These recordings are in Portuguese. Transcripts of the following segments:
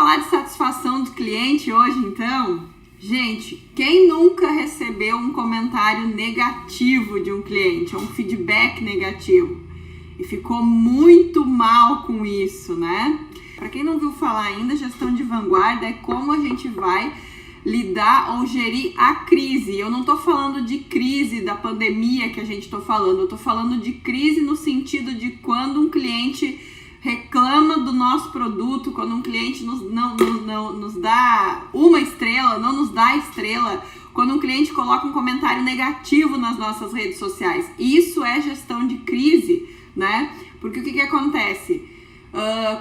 falar de satisfação do cliente hoje, então? Gente, quem nunca recebeu um comentário negativo de um cliente, um feedback negativo, e ficou muito mal com isso, né? Para quem não viu falar ainda, gestão de vanguarda é como a gente vai lidar ou gerir a crise. Eu não tô falando de crise da pandemia que a gente tô falando, eu tô falando de crise no sentido de quando um cliente reclama do nosso produto, quando um cliente não nos dá uma estrela, não nos dá estrela, quando um cliente coloca um comentário negativo nas nossas redes sociais. Isso é gestão de crise, né? Porque o que acontece?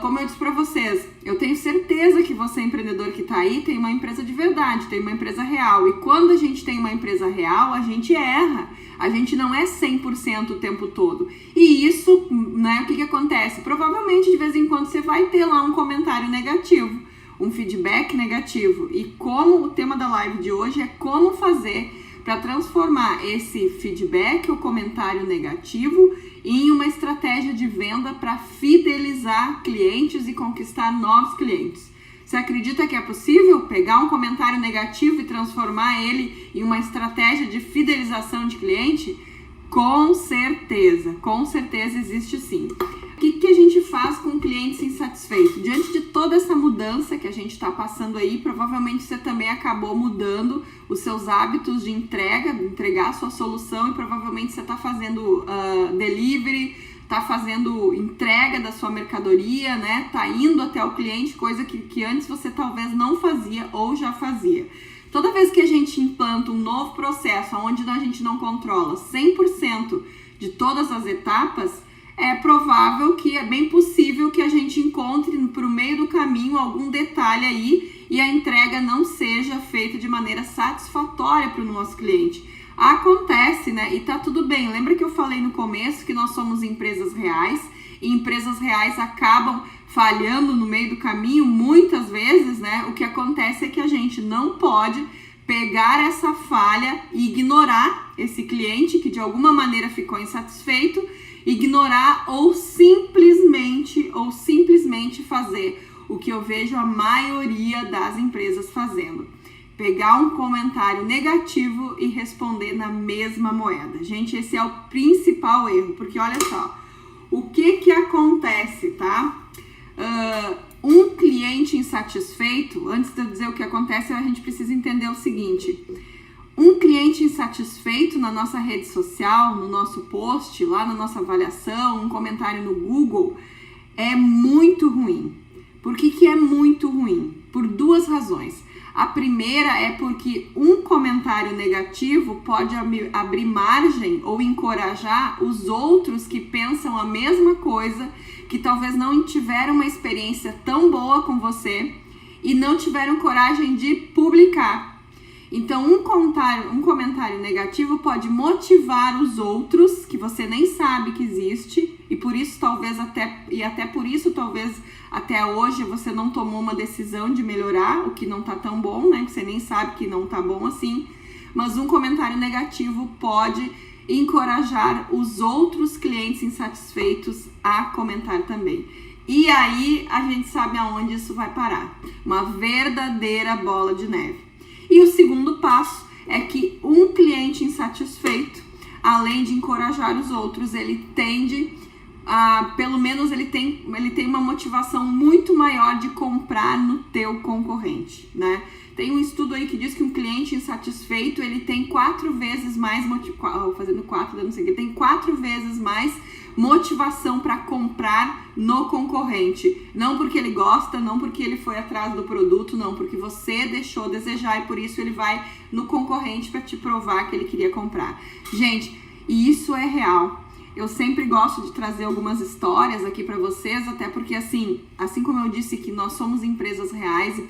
Como eu disse para vocês, eu tenho certeza que você, empreendedor que tá aí, tem uma empresa de verdade, tem uma empresa real. E quando a gente tem uma empresa real, a gente erra. A gente não é 100% o tempo todo. E isso, né, o que acontece? Provavelmente, de vez em quando, você vai ter lá um comentário negativo, um feedback negativo. E como o tema da live de hoje é como fazer para transformar esse feedback ou comentário negativo em uma estratégia de venda para fidelizar clientes e conquistar novos clientes. Você acredita que é possível pegar um comentário negativo e transformar ele em uma estratégia de fidelização de cliente? Com certeza existe sim. O que a gente faz com clientes insatisfeitos? Diante de toda essa mudança que a gente está passando aí, provavelmente você também acabou mudando os seus hábitos de entregar a sua solução, e provavelmente você está fazendo delivery, tá fazendo entrega da sua mercadoria, né? Tá indo até o cliente, coisa que antes você talvez não fazia ou já fazia. Toda vez que a gente implanta um novo processo onde a gente não controla 100% de todas as etapas, é provável que é bem possível que a gente encontre pro meio do caminho algum detalhe aí e a entrega não seja feita de maneira satisfatória para o nosso cliente. Acontece, né? E tá tudo bem. Lembra que eu falei no começo que nós somos empresas reais e empresas reais acabam falhando no meio do caminho muitas vezes, né? O que acontece é que a gente não pode pegar essa falha e ignorar esse cliente que de alguma maneira ficou insatisfeito, ignorar ou simplesmente fazer o que eu vejo a maioria das empresas fazendo. Pegar um comentário negativo e responder na mesma moeda. Gente, esse é o principal erro, porque olha só, o que acontece, tá? Um cliente insatisfeito, antes de eu dizer o que acontece, a gente precisa entender o seguinte: um cliente insatisfeito na nossa rede social, no nosso post, lá na nossa avaliação, um comentário no Google, é muito ruim. Por que é muito ruim? Por duas razões. A primeira é porque um comentário negativo pode abrir margem ou encorajar os outros que pensam a mesma coisa, que talvez não tiveram uma experiência tão boa com você e não tiveram coragem de publicar. Então, um comentário negativo pode motivar os outros, que você nem sabe que existe, e por isso talvez até hoje você não tomou uma decisão de melhorar o que não tá tão bom, né? Que você nem sabe que não tá bom assim. Mas um comentário negativo pode encorajar os outros clientes insatisfeitos a comentar também. E aí a gente sabe aonde isso vai parar. Uma verdadeira bola de neve. E o segundo passo é que um cliente insatisfeito, além de encorajar os outros, ele tende a, pelo menos ele tem uma motivação muito maior de comprar no teu concorrente, né? Tem um estudo aí que diz que um cliente insatisfeito, ele tem 4 vezes mais tem 4 vezes mais motivação para comprar no concorrente. Não porque ele gosta, não porque ele foi atrás do produto, não, porque você deixou desejar e por isso ele vai no concorrente para te provar que ele queria comprar. Gente, e isso é real. Eu sempre gosto de trazer algumas histórias aqui para vocês, até porque assim como eu disse que nós somos empresas reais e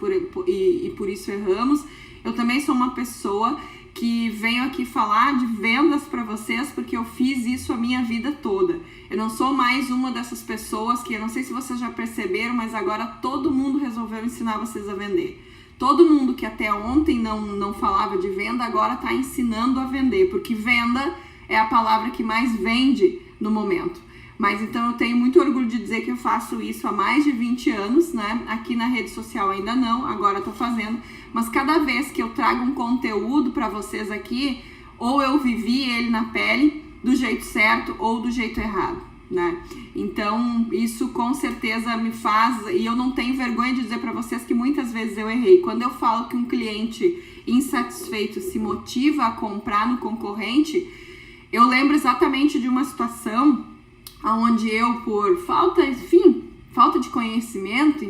por isso erramos, eu também sou uma pessoa que venho aqui falar de vendas para vocês porque eu fiz isso a minha vida toda. Eu não sou mais uma dessas pessoas que, eu não sei se vocês já perceberam, mas agora todo mundo resolveu ensinar vocês a vender. Todo mundo que até ontem não falava de venda, agora está ensinando a vender, porque venda é a palavra que mais vende no momento. Mas então eu tenho muito orgulho de dizer que eu faço isso há mais de 20 anos, né? Aqui na rede social ainda não, agora eu tô fazendo. Mas cada vez que eu trago um conteúdo para vocês aqui, ou eu vivi ele na pele do jeito certo ou do jeito errado, né? Então isso com certeza me faz, e eu não tenho vergonha de dizer para vocês que muitas vezes eu errei. Quando eu falo que um cliente insatisfeito se motiva a comprar no concorrente, eu lembro exatamente de uma situação onde eu, por falta de conhecimento,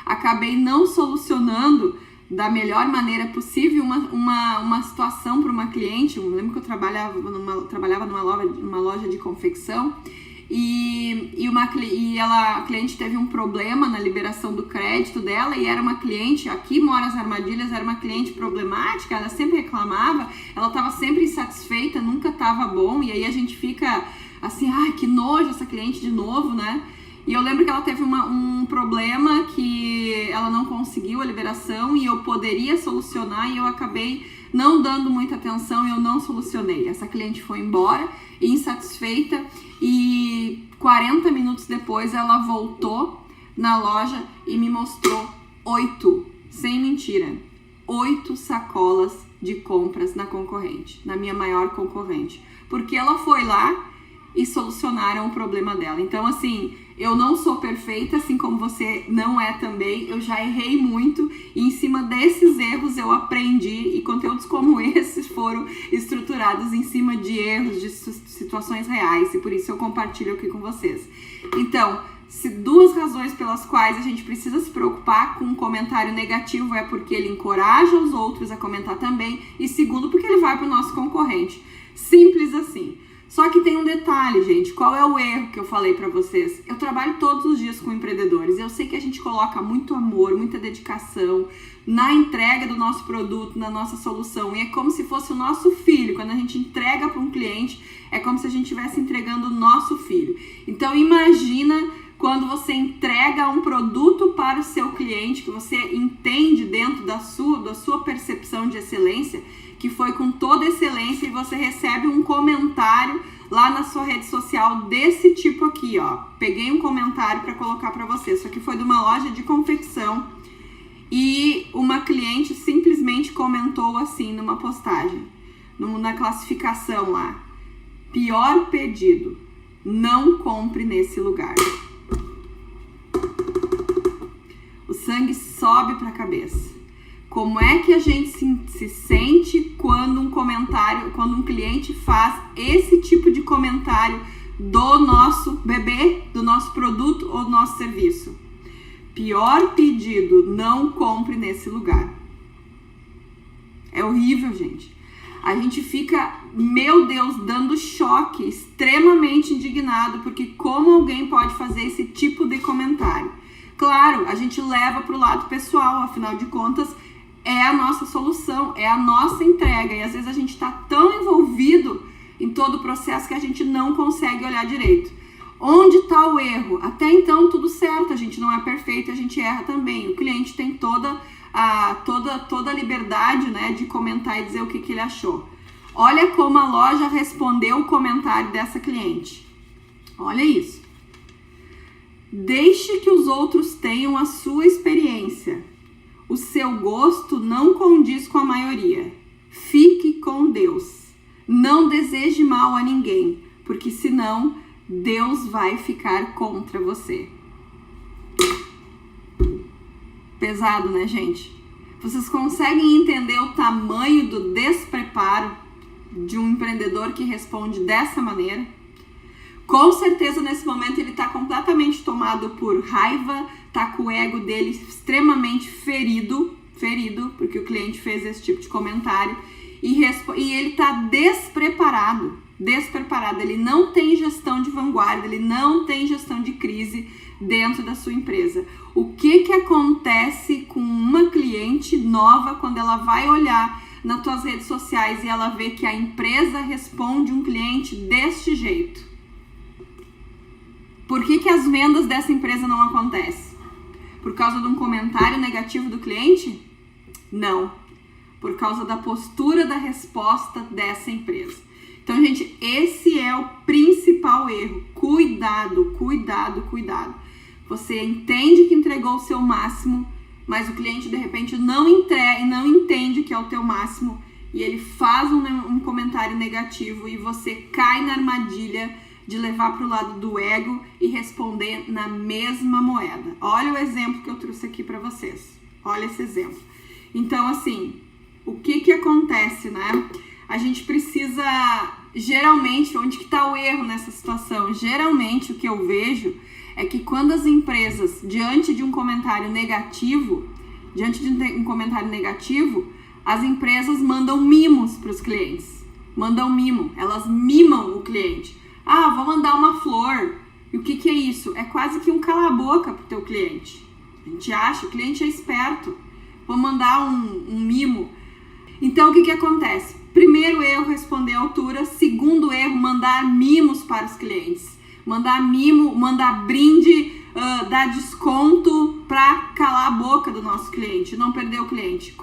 acabei não solucionando da melhor maneira possível uma situação para uma cliente. Eu lembro que eu trabalhava numa loja de confecção e a cliente teve um problema na liberação do crédito dela, e era uma cliente, aqui mora as armadilhas, era uma cliente problemática, ela sempre reclamava, ela estava sempre insatisfeita, nunca estava bom, e aí a gente fica assim, ai, que nojo essa cliente de novo, né? E eu lembro que ela teve um problema que ela não conseguiu a liberação e eu poderia solucionar, e eu acabei não dando muita atenção e eu não solucionei. Essa cliente foi embora, insatisfeita, e 40 minutos depois ela voltou na loja e me mostrou 8, sem mentira, 8 sacolas de compras na concorrente, na minha maior concorrente, porque ela foi lá e solucionaram o problema dela. Então, assim, eu não sou perfeita, assim como você não é também. Eu já errei muito e em cima desses erros eu aprendi, e conteúdos como esses foram estruturados em cima de erros, de situações reais, e por isso eu compartilho aqui com vocês. Então, duas razões pelas quais a gente precisa se preocupar com um comentário negativo é porque ele encoraja os outros a comentar também, e segundo, porque ele vai para o nosso concorrente. Simples assim. Só que tem um detalhe, gente. Qual é o erro que eu falei pra vocês? Eu trabalho todos os dias com empreendedores. Eu sei que a gente coloca muito amor, muita dedicação na entrega do nosso produto, na nossa solução. E é como se fosse o nosso filho. Quando a gente entrega para um cliente, é como se a gente estivesse entregando o nosso filho. Então imagina quando você entrega um produto para o seu cliente, que você entende dentro da sua percepção de excelência, que foi com toda excelência, e você recebe um comentário lá na sua rede social desse tipo aqui, ó. Peguei um comentário para colocar para você. Isso aqui foi de uma loja de confecção e uma cliente simplesmente comentou assim numa postagem, na classificação lá: pior pedido, não compre nesse lugar. O sangue sobe para a cabeça. Como é que a gente se sente quando um cliente faz esse tipo de comentário do nosso bebê, do nosso produto ou do nosso serviço? Pior pedido, não compre nesse lugar. É horrível, gente. A gente fica, meu Deus, dando choque, extremamente indignado, porque como alguém pode fazer esse tipo de comentário? Claro, a gente leva para o lado pessoal, afinal de contas, é a nossa solução, é a nossa entrega, e às vezes a gente está tão envolvido em todo o processo que a gente não consegue olhar direito. Onde está o erro? Até então tudo certo, a gente não é perfeito, a gente erra também. O cliente tem toda a liberdade, né, de comentar e dizer o que ele achou. Olha como a loja respondeu o comentário dessa cliente. Olha isso. Deixe que os outros tenham a sua experiência. O seu gosto não condiz com a maioria. Fique com Deus. Não deseje mal a ninguém, porque senão Deus vai ficar contra você. Pesado, né, gente? Vocês conseguem entender o tamanho do despreparo de um empreendedor que responde dessa maneira? Com certeza, nesse momento, ele está completamente tomado por raiva, está com o ego dele extremamente ferido, porque o cliente fez esse tipo de comentário, e ele está despreparado, ele não tem gestão de vanguarda, ele não tem gestão de crise dentro da sua empresa. O que acontece com uma cliente nova quando ela vai olhar nas tuas redes sociais e ela vê que a empresa responde um cliente deste jeito? Por que as vendas dessa empresa não acontecem? Por causa de um comentário negativo do cliente? Não. Por causa da postura da resposta dessa empresa. Então, gente, esse é o principal erro. Cuidado, cuidado, cuidado. Você entende que entregou o seu máximo, mas o cliente, de repente, não entende que é o teu máximo e ele faz um comentário negativo e você cai na armadilha de levar para o lado do ego e responder na mesma moeda. Olha o exemplo que eu trouxe aqui para vocês. Olha esse exemplo. Então, assim, o que acontece, né? A gente precisa, geralmente, onde que está o erro nessa situação? Geralmente, o que eu vejo é que quando as empresas, diante de um comentário negativo, as empresas mandam mimos para os clientes. Mandam mimo, elas mimam o cliente. Ah, vou mandar uma flor. E o que é isso? É quase que um cala-boca pro teu cliente. A gente acha, o cliente é esperto. Vou mandar um mimo. Então, o que acontece? Primeiro erro, responder à altura. Segundo erro, mandar mimos para os clientes. Mandar mimo, mandar brinde, dar desconto para calar a boca do nosso cliente, não perder o cliente.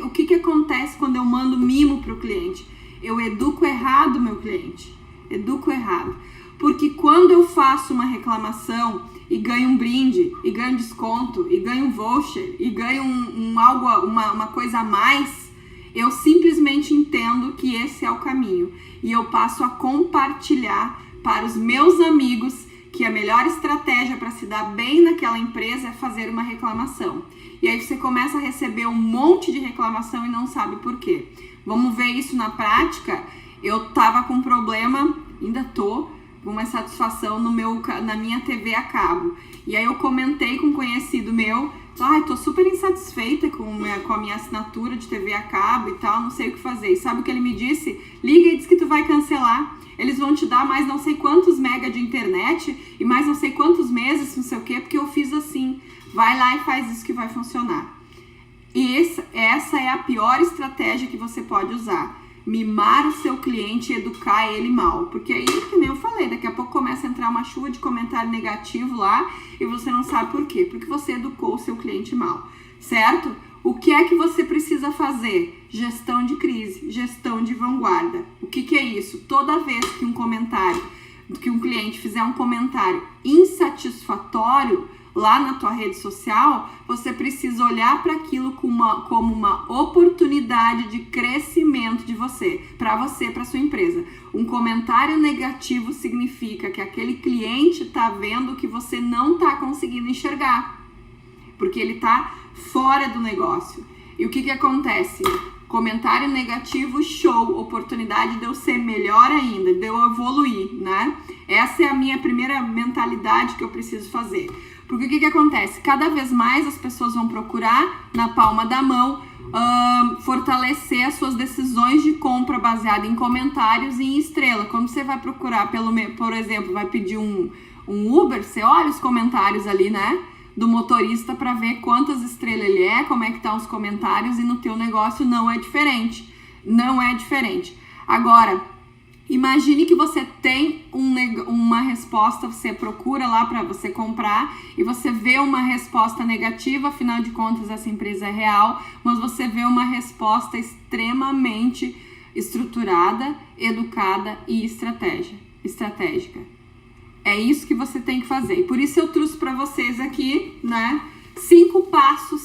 O que acontece quando eu mando mimo para o cliente? Eu educo errado o meu cliente. Educo errado. Porque quando eu faço uma reclamação e ganho um brinde, e ganho desconto, e ganho um voucher, e ganho uma coisa a mais, eu simplesmente entendo que esse é o caminho. E eu passo a compartilhar para os meus amigos que a melhor estratégia para se dar bem naquela empresa é fazer uma reclamação. E aí você começa a receber um monte de reclamação e não sabe por quê. Vamos ver isso na prática. Eu tava com um problema, ainda tô, com uma satisfação na minha TV a cabo. E aí eu comentei com um conhecido meu, tô super insatisfeita com a minha assinatura de TV a cabo e tal, não sei o que fazer. E sabe o que ele me disse? Liga e diz que tu vai cancelar. Eles vão te dar mais não sei quantos mega de internet e mais não sei quantos meses, não sei o quê, porque eu fiz assim. Vai lá e faz isso que vai funcionar. E essa é a pior estratégia que você pode usar. Mimar o seu cliente e educar ele mal. Porque aí, que nem eu falei, daqui a pouco começa a entrar uma chuva de comentário negativo lá e você não sabe por quê. Porque você educou o seu cliente mal, certo? O que é que você precisa fazer? Gestão de crise, gestão de vanguarda. O que é isso? Toda vez que um cliente fizer um comentário insatisfatório lá na tua rede social, você precisa olhar para aquilo como uma oportunidade de crescimento de você, para sua empresa. Um comentário negativo significa que aquele cliente está vendo que você não está conseguindo enxergar, porque ele está fora do negócio. E o que acontece? Comentário negativo, show, oportunidade de eu ser melhor ainda, de eu evoluir, né? Essa é a minha primeira mentalidade que eu preciso fazer. Porque o que acontece? Cada vez mais as pessoas vão procurar, na palma da mão, fortalecer as suas decisões de compra baseada em comentários e em estrela. Quando você vai procurar, por exemplo, vai pedir um Uber, você olha os comentários ali, né? Do motorista para ver quantas estrelas ele é, como é que estão os comentários, e no teu negócio não é diferente. Não é diferente. Agora, imagine que você tem uma resposta, você procura lá para você comprar e você vê uma resposta negativa, afinal de contas essa empresa é real, mas você vê uma resposta extremamente estruturada, educada e estratégica. É isso que você tem que fazer. E por isso eu trouxe para vocês aqui, né, 5 passos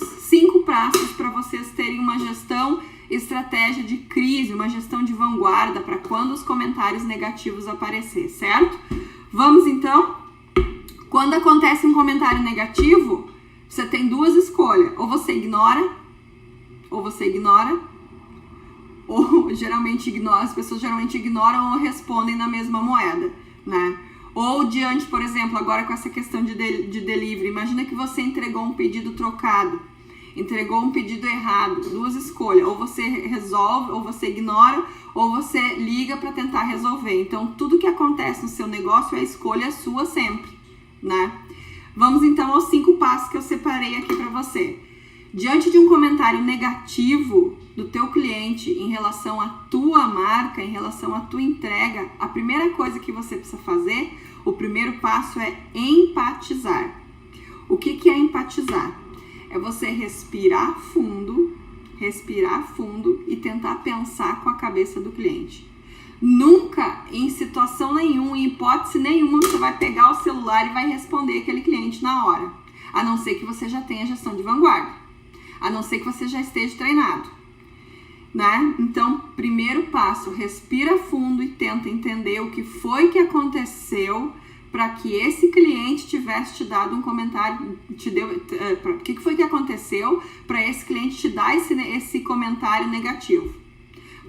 para vocês terem uma gestão, estratégia de crise, uma gestão de vanguarda para quando os comentários negativos aparecer, certo? Vamos então? Quando acontece um comentário negativo, você tem duas escolhas. Ou você ignora, ou geralmente ignora, as pessoas geralmente ignoram ou respondem na mesma moeda, né? Ou diante, por exemplo, agora com essa questão de delivery, imagina que você entregou um pedido trocado, entregou um pedido errado, duas escolhas, ou você resolve, ou você ignora, ou você liga para tentar resolver. Então, tudo que acontece no seu negócio é escolha sua sempre, né? Vamos então aos 5 passos que eu separei aqui para você. Diante de um comentário negativo do teu cliente em relação à tua marca, em relação à tua entrega, a primeira coisa que você precisa fazer, o primeiro passo é empatizar. O que é empatizar? É você respirar fundo e tentar pensar com a cabeça do cliente. Nunca, em situação nenhuma, em hipótese nenhuma, você vai pegar o celular e vai responder aquele cliente na hora. A não ser que você já tenha gestão de vanguarda. A não ser que você já esteja treinado. Né? Então, primeiro passo, respira fundo e tenta entender o que foi que aconteceu para que esse cliente tivesse te dado um comentário, o que foi que aconteceu para esse cliente te dar esse comentário negativo.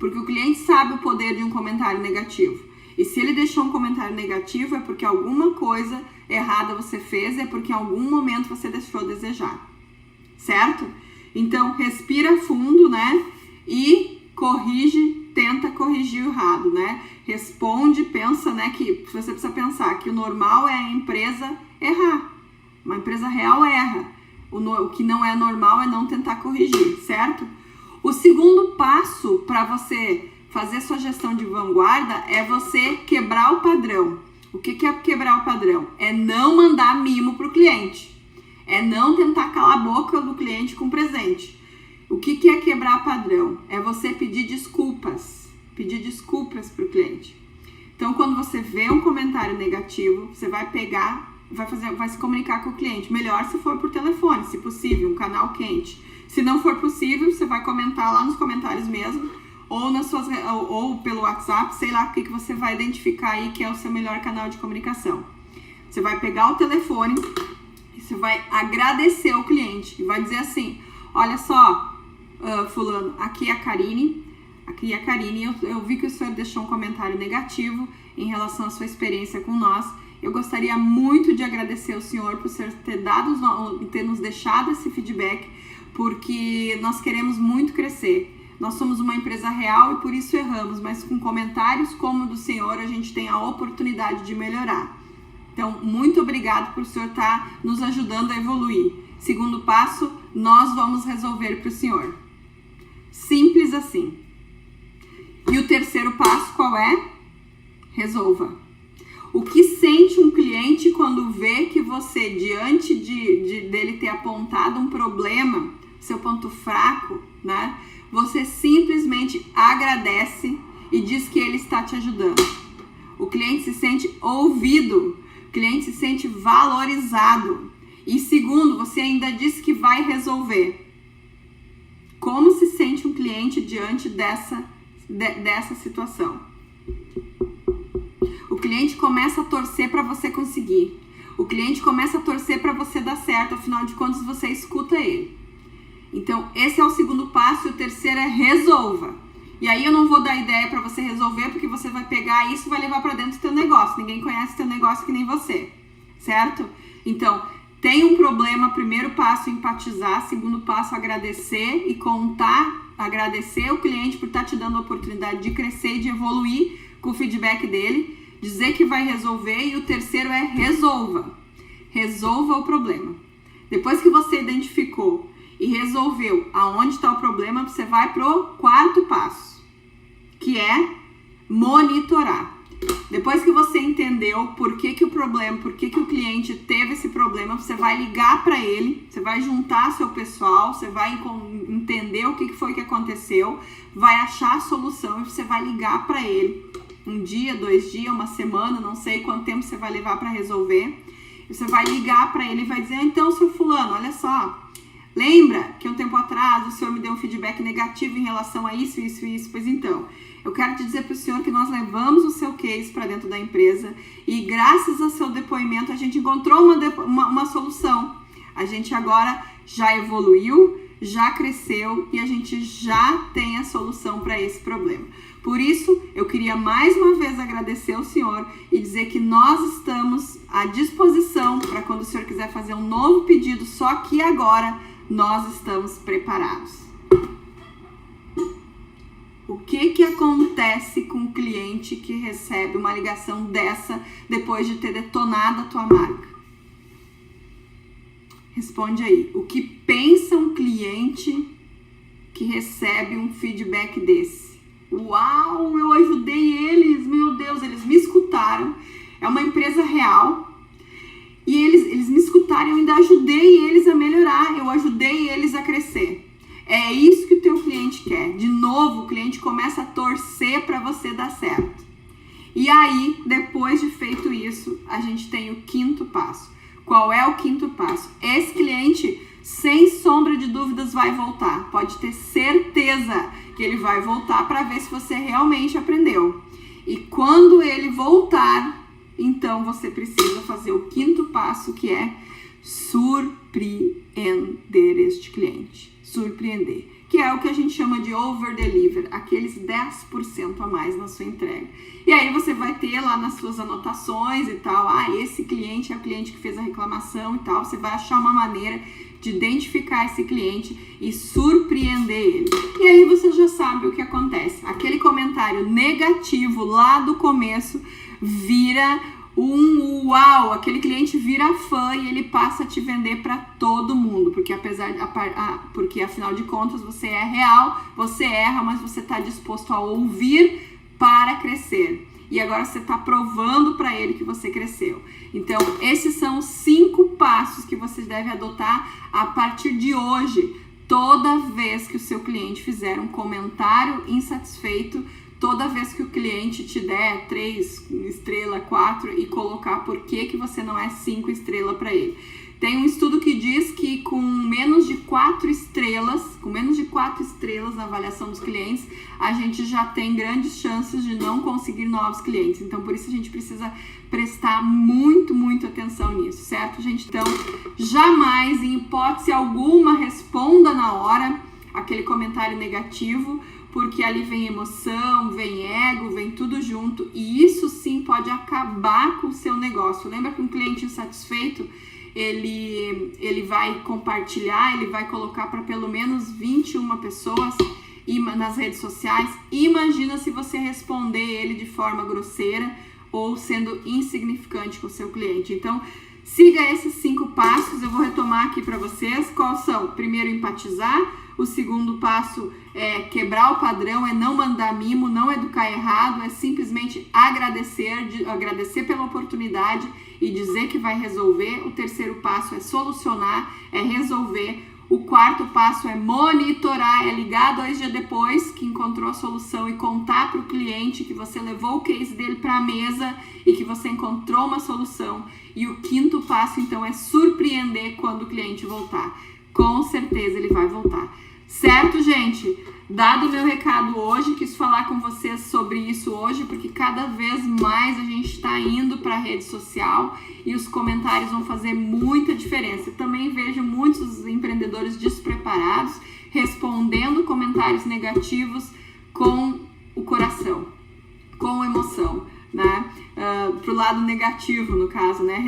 Porque o cliente sabe o poder de um comentário negativo. E se ele deixou um comentário negativo é porque alguma coisa errada você fez, é porque em algum momento você deixou a desejar. Certo? Então, respira fundo, né? E tenta corrigir o errado, né? Responde, pensa, né? Que você precisa pensar que o normal é a empresa errar. Uma empresa real erra. O que não é normal é não tentar corrigir, certo? O segundo passo para você fazer sua gestão de vanguarda é você quebrar o padrão. O que é quebrar o padrão? É não mandar mimo para o cliente. É não tentar calar a boca do cliente com presente. O que é quebrar padrão? É você pedir desculpas. Pedir desculpas para o cliente. Então, quando você vê um comentário negativo, você vai pegar, vai se comunicar com o cliente. Melhor se for por telefone, se possível, um canal quente. Se não for possível, você vai comentar lá nos comentários mesmo, ou pelo WhatsApp, sei lá o que você vai identificar aí que é o seu melhor canal de comunicação. Você vai pegar o telefone e você vai agradecer o cliente e vai dizer assim: olha só, fulano, aqui é a Karine, eu vi que o senhor deixou um comentário negativo em relação à sua experiência com nós. Eu gostaria muito de agradecer ao senhor por ter nos deixado esse feedback, porque nós queremos muito crescer. Nós somos uma empresa real e por isso erramos, mas com comentários como o do senhor, a gente tem a oportunidade de melhorar. Então, muito obrigado por o senhor estar nos ajudando a evoluir. Segundo passo, nós vamos resolver para o senhor. Simples assim. E o terceiro passo qual é? Resolva. O que sente um cliente quando vê que você, diante dele ter apontado um problema, seu ponto fraco, né? Você simplesmente agradece e diz que ele está te ajudando. O cliente se sente ouvido, o cliente se sente valorizado. E segundo, você ainda diz que vai resolver. Como se sente um cliente diante dessa situação? O cliente começa a torcer para você conseguir. O cliente começa a torcer para você dar certo, afinal de contas você escuta ele. Então, esse é o segundo passo e o terceiro é resolva. E aí eu não vou dar ideia para você resolver, porque você vai pegar isso e vai levar para dentro do teu negócio. Ninguém conhece teu negócio que nem você, certo? Então, tem um problema, primeiro passo empatizar, segundo passo agradecer e contar, agradecer o cliente por estar te dando a oportunidade de crescer e de evoluir com o feedback dele, dizer que vai resolver, e o terceiro é resolva. Resolva o problema. Depois que você identificou e resolveu aonde está o problema, você vai pro quarto passo, que é monitorar. Depois que você entendeu por que o cliente teve esse problema, você vai ligar para ele, você vai juntar seu pessoal, você vai entender o que foi que aconteceu, vai achar a solução e você vai ligar para ele. Um dia, 2 dias, uma semana, não sei quanto tempo você vai levar para resolver. Você vai ligar para ele e vai dizer: então, seu fulano, olha só, lembra que um tempo atrás o senhor me deu um feedback negativo em relação a isso? Pois então, eu quero te dizer para o senhor que nós levamos o seu case para dentro da empresa e graças ao seu depoimento a gente encontrou uma solução. A gente agora já evoluiu, já cresceu e a gente já tem a solução para esse problema. Por isso, eu queria mais uma vez agradecer ao senhor e dizer que nós estamos à disposição para quando o senhor quiser fazer um novo pedido, só que agora nós estamos preparados. O que acontece com o cliente que recebe uma ligação dessa depois de ter detonado a tua marca? Responde aí. O que pensa um cliente que recebe um feedback desse? Uau, eu ajudei eles, meu Deus, eles me escutaram. É uma empresa real e eles me escutaram e eu ainda ajudei eles a melhorar, eu ajudei eles a crescer. É isso que o teu cliente quer. De novo, o cliente começa a torcer para você dar certo. gente tem o quinto passo. Qual é o quinto passo? Esse cliente, sem sombra de dúvidas, vai voltar. Pode ter certeza que ele vai voltar para ver se você realmente aprendeu. E quando ele voltar, então você precisa fazer o quinto passo, que é surpreender este cliente. Surpreender. Que é o que a gente chama de over-deliver, aqueles 10% a mais na sua entrega. E aí você vai ter lá nas suas anotações e tal, esse cliente é o cliente que fez a reclamação e tal, você vai achar uma maneira de identificar esse cliente e surpreender ele. E aí você já sabe o que acontece. Aquele comentário negativo lá do começo vira um uau, aquele cliente vira fã e ele passa a te vender para todo mundo, porque porque afinal de contas você é real, você erra, mas você está disposto a ouvir para crescer. E agora você está provando para ele que você cresceu. Então, esses são os 5 passos que você deve adotar a partir de hoje. Toda vez que o seu cliente fizer um comentário insatisfeito, toda vez que o cliente te der 3 estrelas, 4 e colocar por que você não é 5 estrelas para ele. Tem um estudo que diz que com menos de 4 estrelas na avaliação dos clientes, a gente já tem grandes chances de não conseguir novos clientes. Então, por isso a gente precisa prestar muito atenção nisso, certo, gente? Então, jamais, em hipótese alguma, responda na hora aquele comentário negativo, porque ali vem emoção, vem ego, vem tudo junto, e isso sim pode acabar com o seu negócio. Lembra que um cliente insatisfeito, ele vai compartilhar, ele vai colocar para pelo menos 21 pessoas nas redes sociais. Imagina se você responder ele de forma grosseira ou sendo insignificante com o seu cliente. Então, siga esses 5 passos, eu vou retomar aqui para vocês. Quais são? Primeiro, empatizar. O segundo passo é quebrar o padrão, é não mandar mimo, não educar errado, é simplesmente agradecer pela oportunidade e dizer que vai resolver. O terceiro passo é solucionar, é resolver. O quarto passo é monitorar, é ligar 2 dias depois que encontrou a solução e contar para o cliente que você levou o case dele para a mesa e que você encontrou uma solução. E o quinto passo, então, é surpreender quando o cliente voltar. Com certeza ele vai voltar. Certo, gente? Dado o meu recado hoje, quis falar com vocês sobre isso hoje, porque cada vez mais a gente está indo para a rede social e os comentários vão fazer muita diferença. Eu também vejo muitos empreendedores despreparados respondendo comentários negativos com o coração, com emoção, né? Pro lado negativo, no caso, né?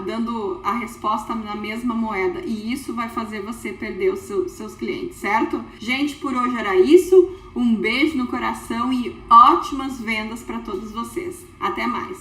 Dando a resposta na mesma moeda, e isso vai fazer você perder os seus clientes, certo? Gente, por hoje era isso. Um beijo no coração e ótimas vendas para todos vocês. Até mais!